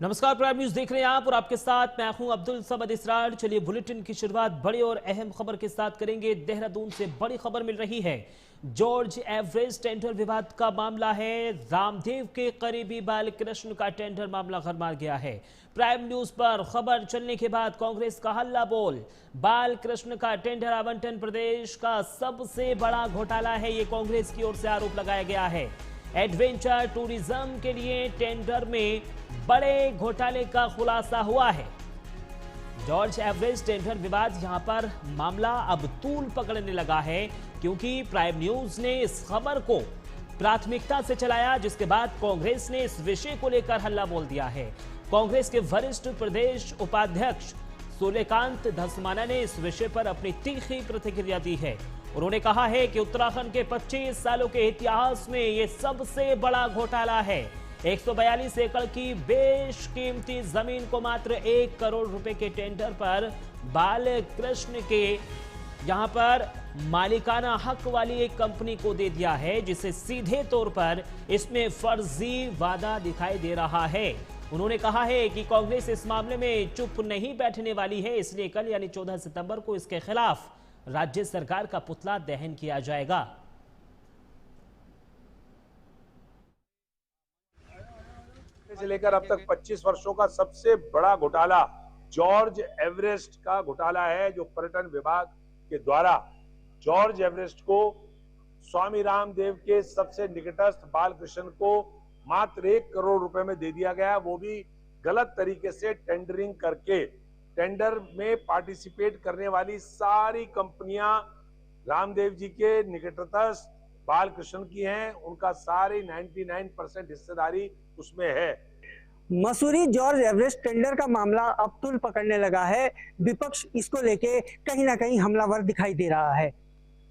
नमस्कार, prime news देख रहे हैं आप और आपके साथ मैं हूं अब्दुल समद इसरार। चलिए बुलेटिन की शुरुआत बड़ी और अहम खबर के साथ करेंगे। देहरादून से बड़ी खबर मिल रही है। जॉर्ज एवरेस्ट टेंडर विवाद का मामला है। रामदेव के करीबी बालकृष्ण का टेंडर मामला गरमाया गया है। प्राइम न्यूज पर खबर चलने के बाद कांग्रेस का हल्ला बोल। बालकृष्ण का टेंडर आवंटन प्रदेश का सबसे बड़ा घोटाला है, ये कांग्रेस की ओर से आरोप लगाया गया है। एडवेंचर टूरिज्म के लिए टेंडर में बड़े घोटाले का खुलासा हुआ है। जॉर्ज एवरेस्ट टेंडर विवाद यहां पर मामला अब तूल पकड़ने लगा है, क्योंकि प्राइम न्यूज ने इस खबर को प्राथमिकता से चलाया, जिसके बाद कांग्रेस ने इस विषय को लेकर हल्ला बोल दिया है। कांग्रेस के वरिष्ठ प्रदेश उपाध्यक्ष सूर्यकांत धस्माना ने इस विषय पर अपनी तीखी प्रतिक्रिया दी है। उन्होंने कहा है कि उत्तराखंड के 25 सालों के इतिहास में यह सबसे बड़ा घोटाला है। 142 एकड़ की बेशकीमती जमीन को मात्र 1 करोड़ रुपए के टेंडर पर बालकृष्ण के यहां पर मालिकाना हक वाली एक कंपनी को दे दिया है, जिसे सीधे तौर पर इसमें फर्जी वादा दिखाई दे रहा है। उन्होंने कहा है कि कांग्रेस इस मामले में चुप नहीं बैठने वाली है, इसलिए कल यानी 14 सितंबर को इसके खिलाफ राज्य सरकार का पुतला दहन किया जाएगा। से लेकर अब तक 25 वर्षों का सबसे बड़ा घोटाला जॉर्ज एवरेस्ट का घोटाला है, जो पर्यटन विभाग के द्वारा जॉर्ज एवरेस्ट को स्वामी रामदेव के सबसे निकटस्थ बालकृष्ण को मात्र 1 करोड़ रुपए में दे दिया गया, वो भी गलत तरीके से टेंडरिंग करके। टेंडर में पार्टिसिपेट करने वाली सारी कंपनियां रामदेव जी के निकटतस्थ बालकृष्ण की हैं, उनका सारी 99% हिस्सेदारी उसमें है। मसूरी जॉर्ज एवरेस्ट टेंडर का मामला अब तूल पकड़ने लगा है। विपक्ष इसको लेके कहीं ना कहीं हमलावर दिखाई दे रहा है।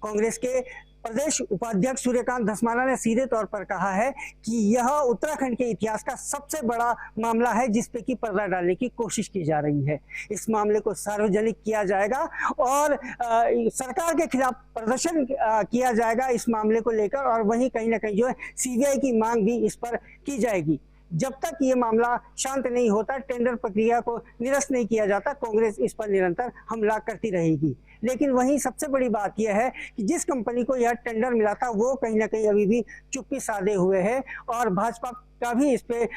कांग्रेस के प्रदेश उपाध्यक्ष सूर्यकांत धस्माना ने सीधे तौर पर कहा है कि यह उत्तराखंड के इतिहास का सबसे बड़ा मामला है, जिस पे की पर्दा डालने की कोशिश की जा रही है। इस मामले को सार्वजनिक किया जाएगा और सरकार के खिलाफ प्रदर्शन किया जाएगा इस मामले को लेकर, और वहीं कहीं ना कहीं जो है सीबीआई की मांग भी इस पर की जाएगी। जब तक ये मामला शांत नहीं होता, टेंडर प्रक्रिया को निरस्त नहीं किया जाता, कांग्रेस इस पर निरंतर हमला करती रहेगी। लेकिन वहीं सबसे बड़ी बात यह है कि जिस कंपनी को यह टेंडर मिला था, वो कहीं ना कहीं अभी भी चुप्पी साधे हुए है, और भाजपा का भी इस पे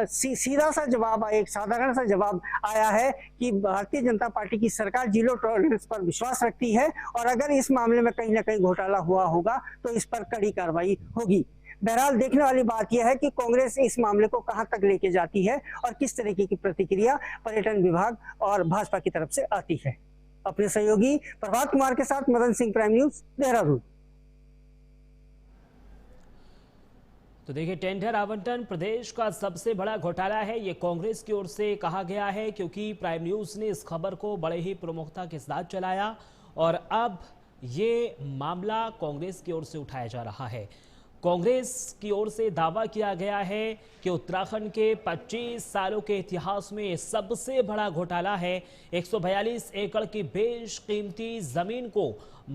सीधा सा जवाब, एक साधारण सा जवाब आया है कि भारतीय जनता पार्टी की सरकार जीरो टॉलरेंस पर विश्वास रखती है, और अगर इस मामले में कहीं ना कहीं घोटाला हुआ होगा तो इस पर कड़ी कार्रवाई होगी। बहरहाल देखने वाली बात यह है कि कांग्रेस इस मामले को कहां तक लेके जाती है और किस तरीके की प्रतिक्रिया पर्यटन विभाग और भाजपा की तरफ से आती है। अपने सहयोगी प्रभात कुमार के साथ मदन सिंह, प्राइम न्यूज, देहरादून। तो देखिए, टेंडर आवंटन प्रदेश का सबसे बड़ा घोटाला है, ये कांग्रेस की ओर से कहा गया है, क्योंकि प्राइम न्यूज ने इस खबर को बड़े ही प्रमुखता के साथ चलाया और अब ये मामला कांग्रेस की ओर से उठाया जा रहा है। कांग्रेस की ओर से दावा किया गया है कि उत्तराखंड के 25 सालों के इतिहास में सबसे बड़ा घोटाला है। 142 एकड़ की बेशकीमती जमीन को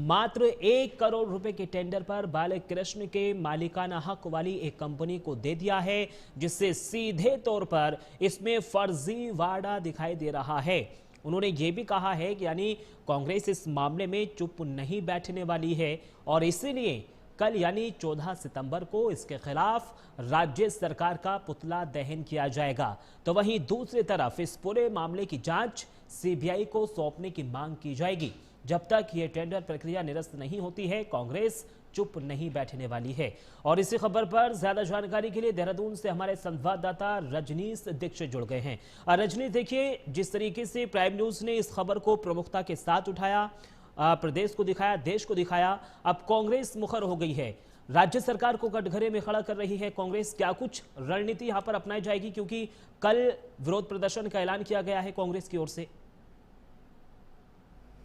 मात्र 1 करोड़ रुपए के टेंडर पर बालकृष्ण के मालिकाना हक वाली एक कंपनी को दे दिया है, जिससे सीधे तौर पर इसमें फर्जी वादा दिखाई दे रहा है। उन्होंने ये भी कहा है कि यानी कांग्रेस इस मामले में चुप नहीं बैठने वाली है, और इसीलिए कल यानी 14 सितंबर को इसके खिलाफ राज्य सरकार का पुतला दहन किया जाएगा। तो वहीं दूसरी तरफ इस पूरे मामले की जांच सीबीआई को सौंपने की मांग की जाएगी। जब तक ये टेंडर प्रक्रिया निरस्त नहीं होती है, कांग्रेस चुप नहीं बैठने वाली है। और इसी खबर पर ज्यादा जानकारी के लिए देहरादून से हमारे संवाददाता रजनीश दीक्षित जुड़ गए हैं। रजनीश, देखिए, जिस तरीके से प्राइम न्यूज ने इस खबर को प्रमुखता के साथ उठाया, प्रदेश को दिखाया, देश को दिखाया, अब कांग्रेस मुखर हो गई है, राज्य सरकार को कटघरे में खड़ा कर रही है कांग्रेस। क्या कुछ रणनीति यहां पर अपनाई जाएगी, क्योंकि कल विरोध प्रदर्शन का ऐलान किया गया है कांग्रेस की ओर से?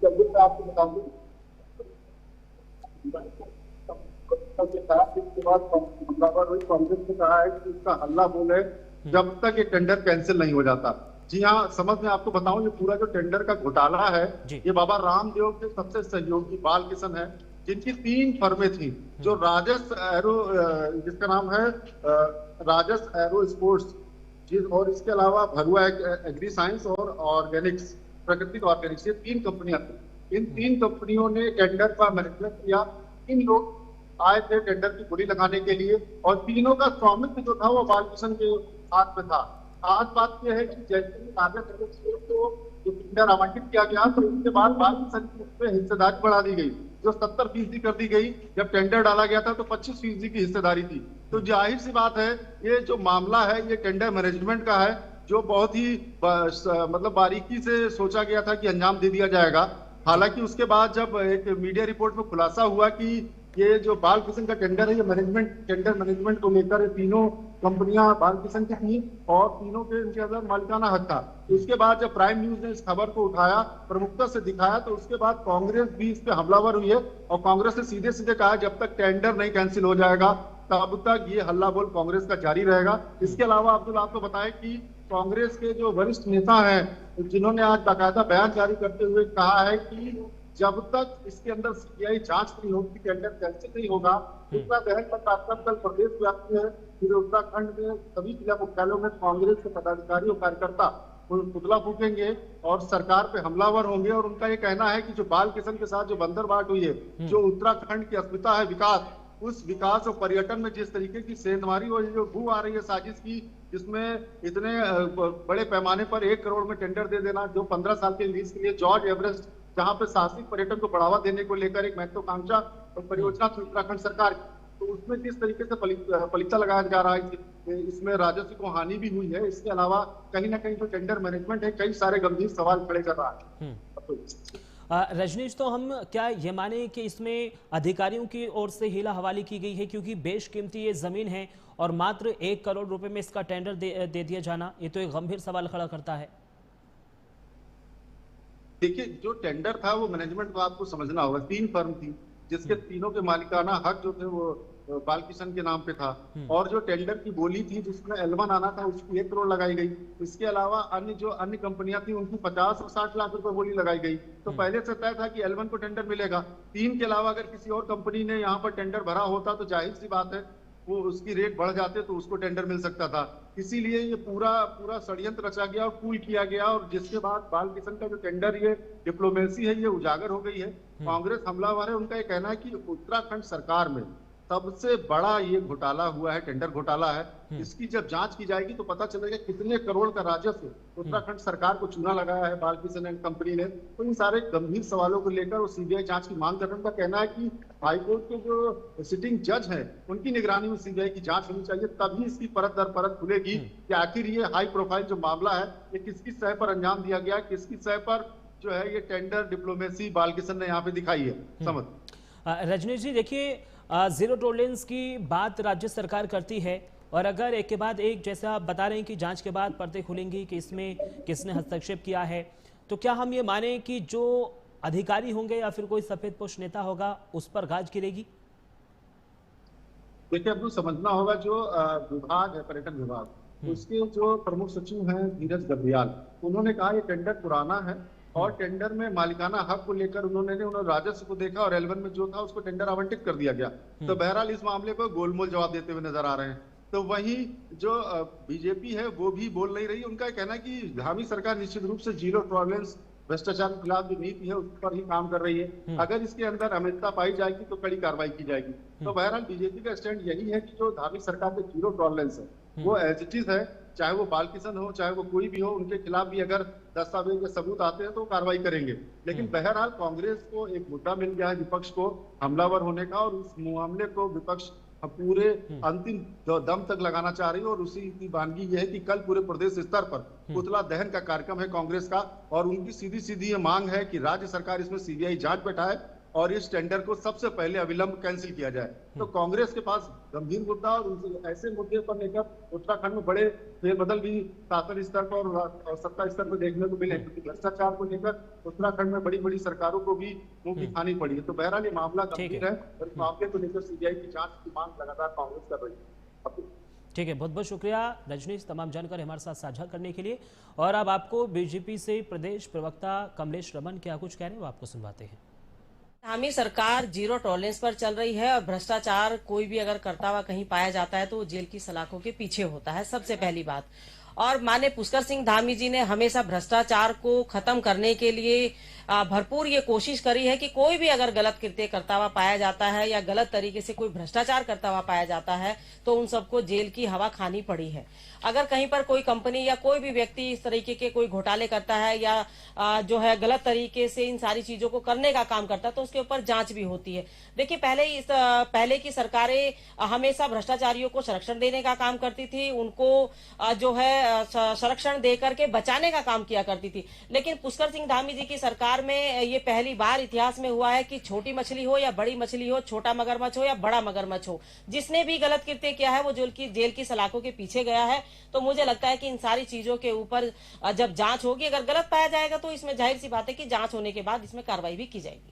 आपको बता दूं, कांग्रेस ने कहा है कि उसका हल्ला बोल है जब तक ये टेंडर कैंसिल नहीं हो जाता। जी हाँ, समझ में आपको बताऊं, ये पूरा जो टेंडर का घोटाला है, ये बाबा रामदेव के सबसे सहयोगी बालकृष्ण है, जिनकी 3 फर्में थी, जो राजस एरो, जिसका नाम है राजस एरो स्पोर्ट्स, और इसके अलावा भरुआ एग्री साइंस और ऑर्गेनिक्स, प्राकृतिक ऑर्गेनिक्स, ये 3 कंपनियां थी। इन 3 कंपनियों ने टेंडर का मैनेजमेंट किया। 3 लोग आए थे टेंडर की बोली लगाने के लिए और तीनों का स्वामित्व जो था वो बालकिशन के हाथ में था। आज बात यह है कि जैसे ही कागज को जो टेंडर आवंटित किया गया तो उसके बाद बालकिशन की उसमें हिस्सेदारी बढ़ा दी गई, जो 70% कर दी गई। जब टेंडर डाला गया था तो 25% की हिस्सेदारी थी। तो जाहिर सी बात है ये जो मामला है ये टेंडर मैनेजमेंट का है, जो बहुत ही मतलब बारीकी से सोचा गया था कि अंजाम दे दिया जाएगा। हालांकि उसके बाद जब एक मीडिया रिपोर्ट में खुलासा हुआ कि ये जो बालकिशन का टेंडर है ये टेंडर मैनेजमेंट को लेकर तीनों कंपनियां बालकिशन की थी और तीनों के इनके अंदर मालिकाना हक था। उसके बाद जब प्राइम न्यूज ने इस खबर को उठाया, प्रमुखता से दिखाया, तो उसके बाद कांग्रेस भी इस पे हमलावर हुई है और कांग्रेस ने सीधे सीधे कहा जब तक टेंडर नहीं कैंसिल हो जाएगा तब तक ये हल्ला बोल कांग्रेस का जारी रहेगा। इसके अलावा अब्दुल आपको बताएं कि कांग्रेस के जो वरिष्ठ नेता हैं जिन्होंने आज बाकायदा बयान जारी करते हुए कहा है कि जब तक इसके अंदर सीबीआई जांच नहीं होगी, टेंडर कैंसिल नहीं होगा, उत्तरा दहन का कार्यक्रम कल प्रदेश व्यापी है। फिर उत्तराखंड में सभी जिला मुख्यालयों में कांग्रेस के पदाधिकारी और कार्यकर्ता पुतला फूकेंगे और सरकार पे हमलावर होंगे। और उनका ये कहना है कि जो बालकिशन के साथ जो बंदरबाट हुई है, जो उत्तराखंड की अस्मिता है, विकास, उस विकास और पर्यटन में जिस तरीके की सेंधमारी और जो बू आ रही है साजिश की, जिसमें इतने बड़े पैमाने पर 1 करोड़ में टेंडर दे देना, जो 15 साल के लीज के लिए जॉर्ज एवरेस्ट, जहां पे साहसिक पर्यटन को बढ़ावा देने को लेकर एक महत्वाकांक्षा और परियोजना थी उत्तराखंड सरकार की, तो उसमें किस तरीके से पलीता लगाया जा रहा है, इसमें राजस्व को हानि भी हुई है। इसके अलावा कहीं ना कहीं जो टेंडर मैनेजमेंट है, कई सारे गंभीर सवाल खड़े कर रहा है। रजनीश, तो हम क्या ये माने कि इसमें अधिकारियों की ओर से हीला हवाली की गई है, क्योंकि बेशकीमती ये जमीन है और मात्र 1 करोड़ रुपए में इसका टेंडर दे दिया जाना, ये तो एक गंभीर सवाल खड़ा करता है। देखिए, जो टेंडर था वो मैनेजमेंट को आपको समझना होगा। 3 फर्म थी जिसके तीनों के मालिकाना हक जो थे वो बालकिशन के नाम पे था और जो टेंडर की बोली थी जिसमें L1 आना था उसकी 1 करोड़ लगाई गई। इसके अलावा अन्य कंपनियां थी उनकी 50 और 60 लाख रुपए बोली लगाई गई। तो पहले से तय था कि L1 को टेंडर मिलेगा। 3 के अलावा अगर किसी और कंपनी ने यहाँ पर टेंडर भरा होता तो जाहिर सी बात है वो उसकी रेट बढ़ जाते तो उसको टेंडर मिल सकता था। इसीलिए ये पूरा षड्यंत्र रचा गया और पूल किया गया और जिसके बाद बालकिशन का जो टेंडर, ये डिप्लोमेसी है, ये उजागर हो गई है। कांग्रेस हमलावर है। उनका ये कहना है कि उत्तराखंड सरकार में सबसे बड़ा ये घोटाला हुआ है, टेंडर घोटाला है। इसकी जब जांच की जाएगी तो पता चलेगा कितने करोड़ का राजस्व उत्तराखंड सरकार को चूना लगाया है बालकिशन एंड कंपनी ने। तो इन सारे गंभीर सवालों को लेकर वो सीबीआई जांच की मांग कर रहे हैं। उनका कहना है कि हाईकोर्ट के जो सिटिंग जज हैं उनकी निगरानी में सीबीआई की जांच होनी चाहिए, तभी इसकी परत दर परत खुलेगी कि आखिर ये हाई प्रोफाइल जो मामला है ये किसकी सह पर अंजाम दिया गया, किसकी सह पर जो है ये टेंडर डिप्लोमेसी बालकिशन ने यहाँ पे दिखाई है। समझ रजनीश जी, देखिए, जीरो टॉलरेंस की बात राज्य सरकार करती है और अगर एक के बाद एक, जैसे आप बता रहे हैं कि जांच के बाद पर्दे खुलेंगी कि इसमें किसने हस्तक्षेप किया है, तो क्या हम ये माने कि जो अधिकारी होंगे या फिर कोई सफेदपोश नेता होगा उस पर गाज गिरेगी? देखिए, आपको समझना होगा जो विभाग है, पर्यटन विभाग, उसके जो प्रमुख सचिव हैं धीरज गर्ब्याल, उन्होंने कहा ये टेंडर पुराना है और टेंडर में मालिकाना हक को लेकर उन्होंने राजस्व को देखा और L1 में जो था उसको टेंडर आवंटित कर दिया गया। तो बहरहाल इस मामले पर गोलमोल जवाब देते हुए नजर आ रहे हैं। तो वहीं जो बीजेपी है वो भी बोल नहीं रही। उनका कहना है कि धामी सरकार निश्चित रूप से जीरो टॉलरेंस भ्रष्टाचार के खिलाफ जो नीति है उस पर ही काम कर रही है। अगर इसके अंदर अमितता पाई जाएगी तो कड़ी कार्रवाई की जाएगी। तो बहरहाल बीजेपी का स्टैंड यही है कि जो धामी सरकार के जीरो टॉलरेंस है वो एज इट इज है, चाहे वो बालकिशन हो चाहे वो कोई भी हो, उनके खिलाफ भी अगर दस्तावेज या सबूत आते हैं तो कार्रवाई करेंगे। लेकिन बहरहाल कांग्रेस को एक मुद्दा मिल गया है विपक्ष को हमलावर होने का और उस मामले को विपक्ष पूरे अंतिम दम तक लगाना चाह रही है और उसी की वानगी यह है कि कल पूरे प्रदेश स्तर पर पुतला दहन का कार्यक्रम है कांग्रेस का और उनकी सीधी सीधी ये मांग है कि राज्य सरकार इसमें सीबीआई जांच बैठाए और इस टेंडर को सबसे पहले अविलंब कैंसिल किया जाए। तो कांग्रेस के पास गंभीर मुद्दा और ऐसे मुद्दे पर लेकर उत्तराखंड में बड़े फेरबदल भी शासन स्तर पर और सत्ता स्तर पर देखने को मिले, क्योंकि भ्रष्टाचार को लेकर उत्तराखंड में बड़ी बड़ी सरकारों को भी मुंह की खानी पड़ी है। तो बहरहाल ये मामला गंभीर है और इस मामले को लेकर सीबीआई की जांच की मांग लगातार कांग्रेस कर रही है। ठीक है, बहुत बहुत शुक्रिया रजनीश तमाम जानकारी हमारे साथ साझा करने के लिए। और अब आपको बीजेपी से प्रदेश प्रवक्ता कमलेश रमन क्या कुछ कह रहे हैं वो आपको सुनवाते हैं। धामी सरकार जीरो टॉलरेंस पर चल रही है और भ्रष्टाचार कोई भी अगर करता हुआ कहीं पाया जाता है तो वो जेल की सलाखों के पीछे होता है, सबसे पहली बात। और माननीय पुष्कर सिंह धामी जी ने हमेशा भ्रष्टाचार को खत्म करने के लिए भरपूर ये कोशिश करी है कि कोई भी अगर गलत कृत्य करता हुआ पाया जाता है या गलत तरीके से कोई भ्रष्टाचार करता हुआ पाया जाता है तो उन सबको जेल की हवा खानी पड़ी है। अगर कहीं पर कोई कंपनी या कोई भी व्यक्ति इस तरीके के कोई घोटाले करता है या जो है गलत तरीके से इन सारी चीजों को करने का काम करता है तो उसके ऊपर जांच भी होती है। देखिए पहले की सरकारें हमेशा भ्रष्टाचारियों को संरक्षण देने का काम करती थी, उनको जो है संरक्षण दे करके बचाने का काम किया करती थी। लेकिन पुष्कर सिंह धामी जी की सरकार में ये पहली बार इतिहास में हुआ है कि छोटी मछली हो या बड़ी मछली हो, छोटा मगरमच्छ हो या बड़ा मगरमच्छ हो, जिसने भी गलत कृत्य किया है वो जेल की सलाखों के पीछे गया है। तो मुझे लगता है कि इन सारी चीजों के ऊपर जब जांच होगी, अगर गलत पाया जाएगा तो इसमें जाहिर सी बात है कि जांच होने के बाद इसमें कार्रवाई भी की जाएगी।